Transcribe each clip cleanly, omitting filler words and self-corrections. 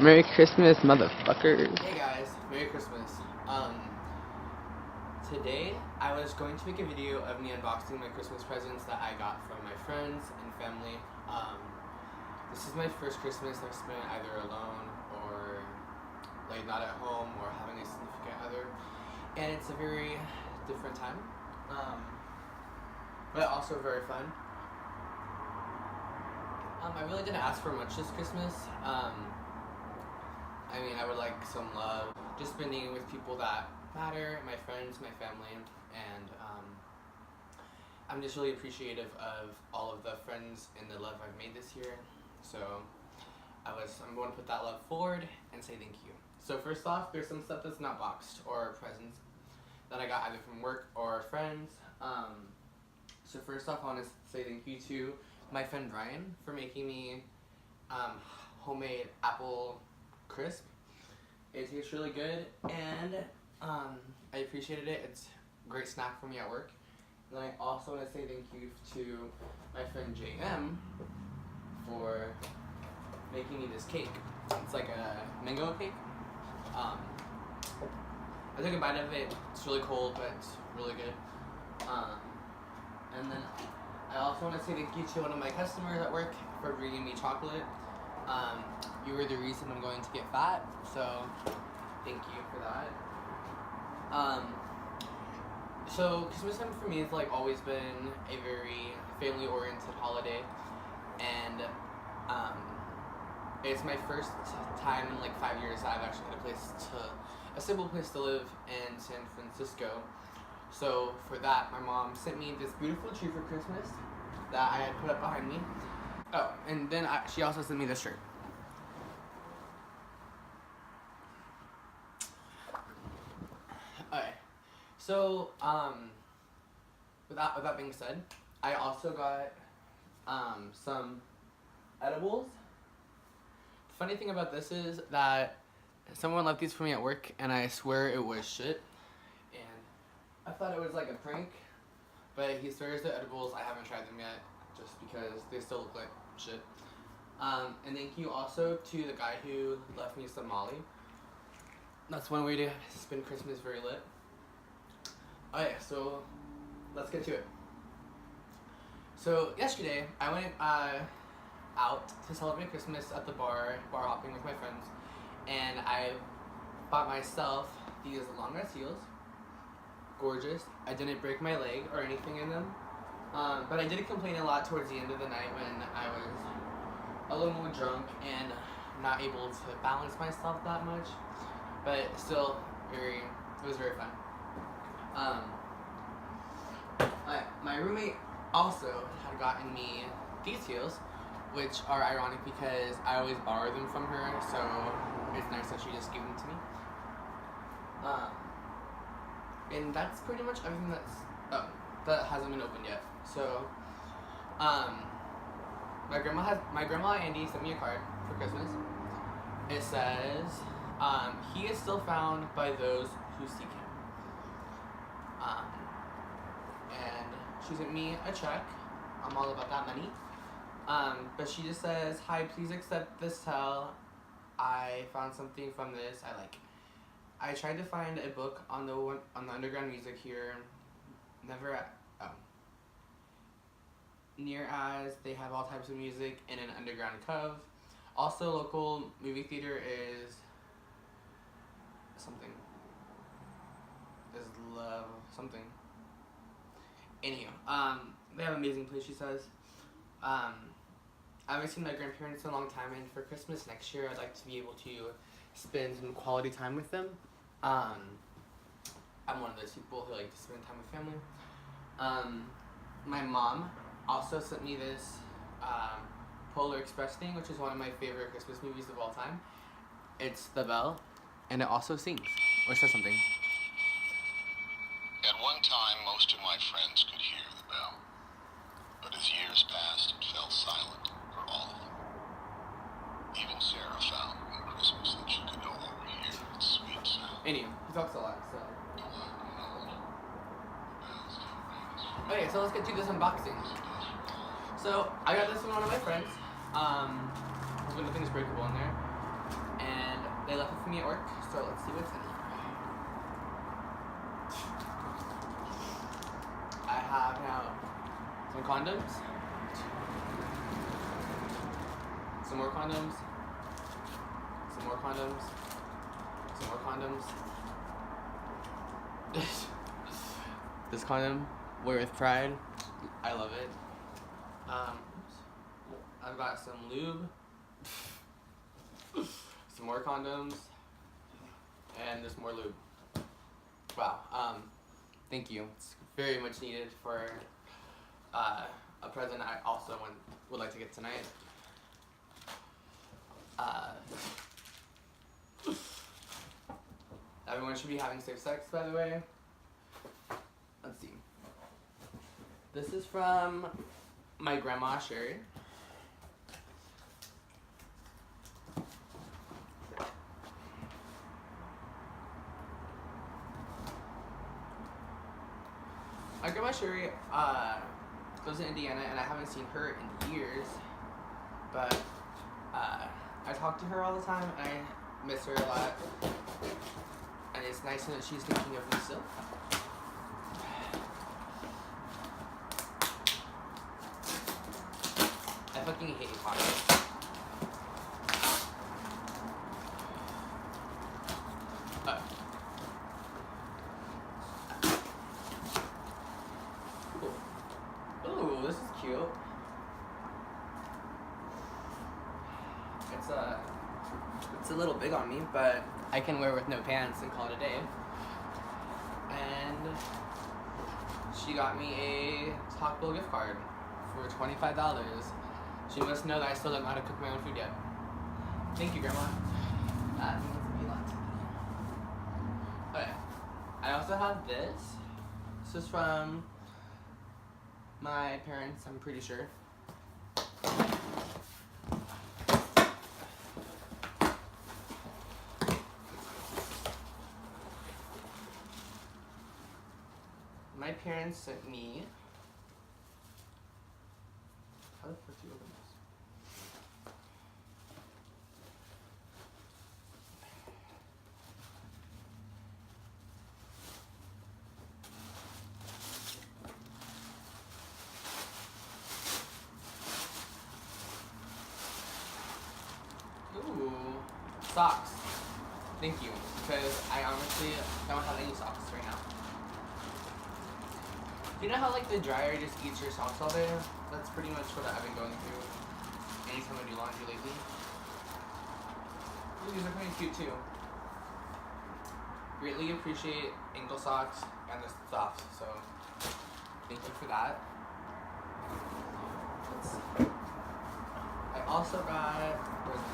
Merry Christmas, motherfuckers. Hey guys, Merry Christmas. Today I was going to make a video of me unboxing my Christmas presents that I got from my friends and family. This is my first Christmas I've spent either alone or like not at home or having a significant other, and it's a very different time, but also very fun. I really didn't ask for much this Christmas. I mean, I would like some love, just spending it with people that matter, my friends, my family, and I'm just really appreciative of all of the friends and the love I've made this year. So I'm going to put that love forward and say thank you. So first off, there's some stuff that's not boxed or presents that I got either from work or friends. So first off, I want to say thank you to my friend Ryan for making me homemade apple crisp. It tastes really good, and I appreciated it. It's a great snack for me at work. And then I also want to say thank you to my friend JM for making me this cake. It's like a mango cake. I took a bite of it. It's really cold, but it's really good. And then I also want to say thank you to one of my customers at work for bringing me chocolate. You were the reason I'm going to get fat, so thank you for that. So Christmas time for me has like always been a very family-oriented holiday, and it's my first time in like 5 years that I've actually had a simple place to live in San Francisco. So for that, my mom sent me this beautiful tree for Christmas that I had put up behind me. Oh, and then she also sent me this shirt. Okay, so with that being said, I also got some edibles. The funny thing about this is that someone left these for me at work, and I swear it was shit. And I thought it was like a prank, but he swears they're edibles. I haven't tried them yet, just because they still look like shit. And thank you also to the guy who left me some Molly. That's one way to spend Christmas very lit. Okay, so let's get to it. So yesterday I went out to celebrate Christmas at the bar hopping with my friends, and I bought myself these long ass heels. Gorgeous. I didn't break my leg or anything in them, but I did complain a lot towards the end of the night when I was a little more drunk and not able to balance myself that much, but still it was very fun. My roommate also had gotten me these heels, which are ironic because I always borrow them from her, so it's nice that she just gave them to me. And that's pretty much everything that hasn't been opened yet. So, my grandma Andy sent me a card for Christmas. It says, he is still found by those who seek him. And she sent me a check. I'm all about that money. But she just says, hi, please accept this towel. I found something from this I like. I tried to find a book on the underground music here. Near as they have all types of music in an underground cove. Also, local movie theater is something. Is love something. Anyhow, they have an amazing place, she says. I I haven't seen my grandparents in a long time, and for Christmas next year, I'd like to be able to spend some quality time with them. I'm one of those people who like to spend time with family. My mom also sent me this Polar Express thing, which is one of my favorite Christmas movies of all time. It's The Bell, and it also sings, or says something. At one time, most of my friends could hear the bell. But as years passed, it fell silent for all of them. Even Sarah found one Christmas that she could no longer hear its sweet sound. Anyway, he talks a lot, so. Okay, so let's get to this unboxing. So, I got this from one of my friends. Hopefully nothing's breakable in there. And they left it for me at work, so let's see what's in it. I have now some condoms, some more condoms, some more condoms, some more condoms. This condom, wear with pride. I love it. I've got some lube, some more condoms, and there's more lube. Wow. Thank you. It's very much needed for a present I also would like to get tonight. Everyone should be having safe sex, by the way. Let's see. This is from my grandma, Sherry. My grandma Sherry lives in Indiana, and I haven't seen her in years, but I talk to her all the time, and I miss her a lot, and it's nice that she's thinking of me still. I fucking hate pockets. Ooh, this is cute. It's a little big on me, but I can wear with no pants and call it a day. And she got me a Taco Bell gift card for $25. She must know that I still don't know how to cook my own food yet. Thank you, Grandma. That means a lot to me. Okay. I also have this. This is from my parents, I'm pretty sure. My parents sent me. How the fuck do you open this? Ooh, socks. Thank you, because I honestly don't have any socks right now. You know how like the dryer just eats your socks all day? That's pretty much what I've been going through anytime I do laundry lately. Ooh, these are pretty cute too. Greatly appreciate ankle socks and the socks, so thank you for that. Let's see. I also got, where's the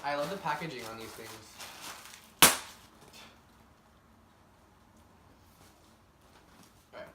I love the packaging on these things. Okay.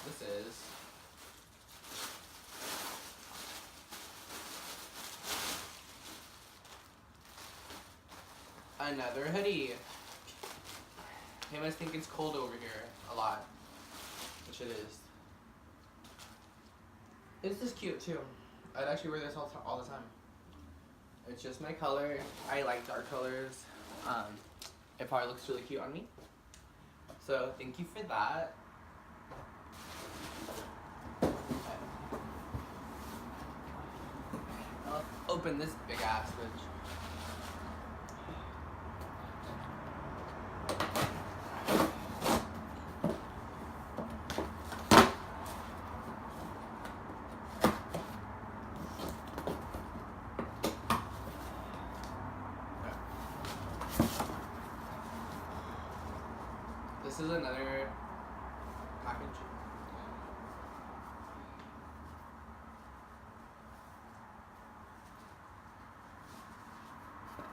This is another hoodie. He must think it's cold over here a lot, which it is. This is cute too. I'd actually wear this all the time. It's just my color. I like dark colors. It probably looks really cute on me. So thank you for that. I'll open this big ass fridge. This is another mac and cheese.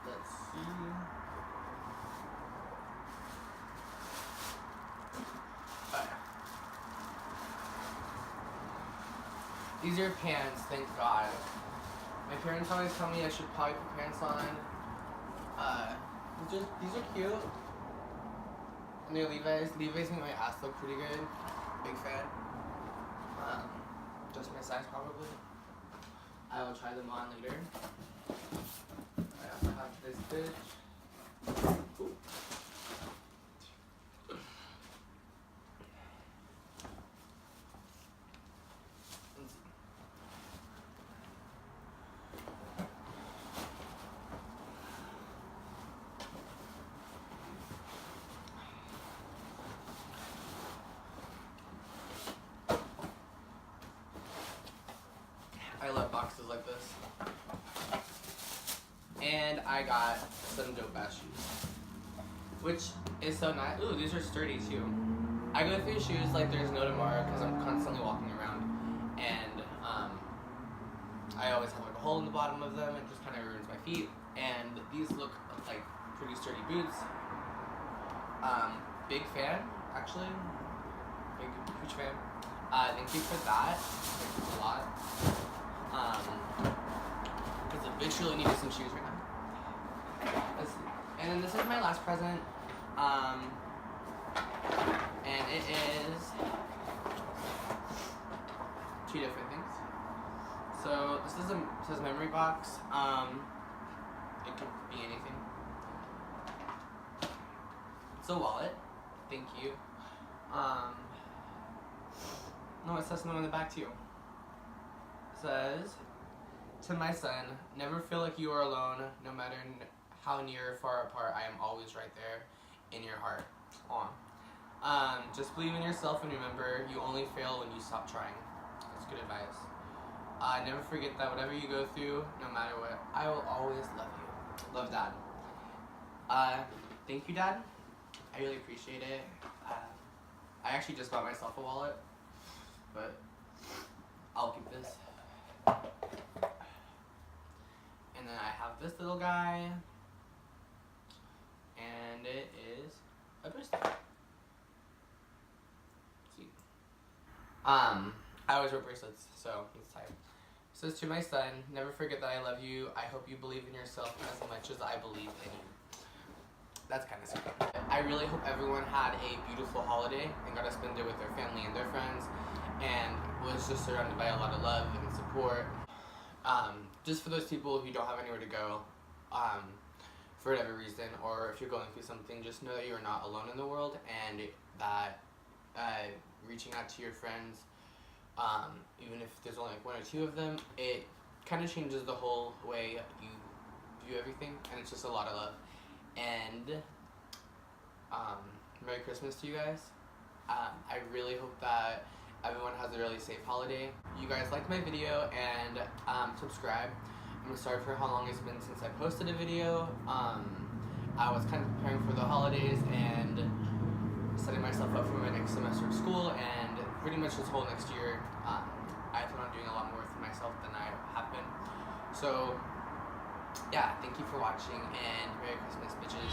Let's see. These are pants, thank God. My parents always tell me I should probably put pants on. These are cute. And they're Levi's. Levi's make my ass look pretty good. Big fan. Just my size probably. I will try them on later. I also have this bitch. Ooh. I love boxes like this. And I got some dope ass shoes, which is so nice. Ooh, these are sturdy too. I go through shoes like there's no tomorrow because I'm constantly walking around, and I always have like a hole in the bottom of them. It just kind of ruins my feet. And these look like pretty sturdy boots. Big fan, actually. Huge fan. Thank you for that. Thank you a lot. Because the bitch really needed some shoes right now. And then this is my last present. And it is 2 different things. So this is says memory box. It could be anything. It's a wallet. Thank you. No, it says something on the back too. Says, to my son, never feel like you are alone, no matter how near or far apart, I am always right there in your heart. Aw. Just believe in yourself and remember, you only fail when you stop trying. That's good advice. Never forget that whatever you go through, no matter what, I will always love you. Love, Dad. Thank you, Dad. I really appreciate it. I actually just bought myself a wallet, but I'll keep this. And then I have this little guy, and it is a bracelet. See? I always wear bracelets, so it's time. It says, to my son, never forget that I love you. I hope you believe in yourself as much as I believe in you. That's kind of sweet. I really hope everyone had a beautiful holiday and got to spend it with their family and their friends, and was just surrounded by a lot of love and support. Just for those people who don't have anywhere to go, for whatever reason, or if you're going through something, just know that you are not alone in the world, and that reaching out to your friends, even if there's only like 1 or 2 of them, it kind of changes the whole way you view everything, and it's just a lot of love. And Merry Christmas to you guys. I really hope that everyone has a really safe holiday. You guys liked my video, and subscribe. I'm sorry for how long it's been since I posted a video. I was kind of preparing for the holidays and setting myself up for my next semester of school, and pretty much this whole next year I plan on doing a lot more for myself than I have been. So yeah, thank you for watching, and Merry Christmas, bitches.